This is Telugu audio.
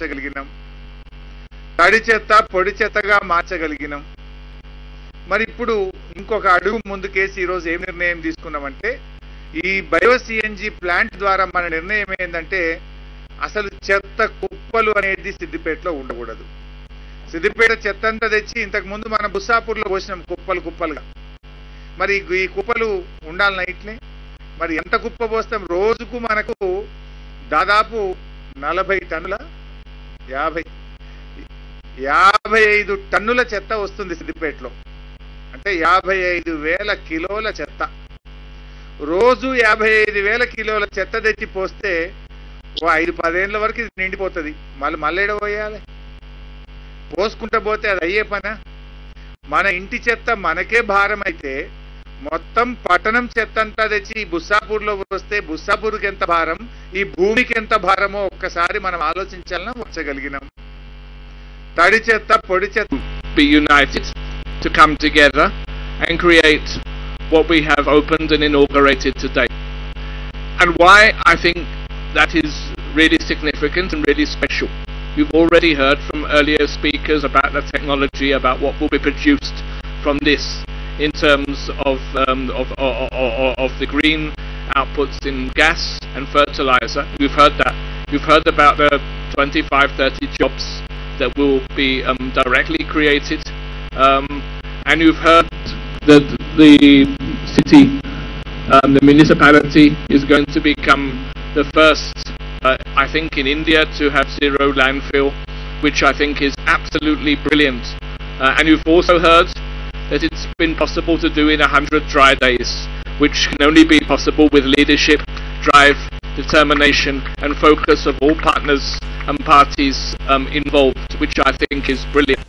మార్చగలిగినాం, తడి చెత్త పొడి చెత్తగా మార్చగలిగినాం. మరి ఇప్పుడు ఇంకొక అడుగు ముందుకేసి ఈరోజు ఏం నిర్ణయం తీసుకున్నామంటే, ఈ బయో సిఎన్జి ప్లాంట్ ద్వారా మన నిర్ణయం ఏంటంటే అసలు చెత్త కుప్పలు అనేది సిద్దిపేటలో ఉండకూడదు. సిద్దిపేట చెత్త అంతా తెచ్చి ఇంతకు ముందు మనం బుస్సాపూర్లో పోసినాం కుప్పలు కుప్పలుగా. మరి ఈ కుప్పలు ఉండాలన్నా ఇట్లే మరి ఎంత కుప్ప పోస్తాం? రోజుకు మనకు దాదాపు 40 టన్నుల 55 టన్నుల చెత్త వస్తుంది సిద్దిపేటలో. అంటే 55,000 కిలోల చెత్త. రోజు 55,000 కిలోల చెత్త తెచ్చి పోస్తే 5-10 ఏళ్ళ వరకు ఇది నిండిపోతుంది. మళ్ళీ ఏడ పోయాలి? పోసుకుంటూ పోతే అది అయ్యే పనా? మన ఇంటి చెత్త మనకే భారం అయితే మొత్తం పట్టణం చెత్త అంతా తెచ్చి బుస్సాపూర్లో వస్తే బుస్సాపూర్కి ఎంత భారం, ఈ భూమికి ఎంత భారమో ఒక్కసారి మనం ఆలోచించాలన్నా వచ్చగలిగినాం. తడి చెత్త పొడి చెత్త be united to come together and create what we have opened and inaugurated today. And why I think that is really significant and really special. You've already heard from earlier speakers about the technology, about what will be produced from this in terms of the green outputs in gas and fertilizer. You've heard that. You've heard about the 25-30 jobs that will be directly created, and you've heard that the city, the municipality is going to become the first, I think, in India to have zero landfill, which I think is absolutely brilliant. And you've also heard that it's been possible to do in 100 dry days, which can only be possible with leadership, drive, determination and focus of all partners and parties involved, which I think is brilliant.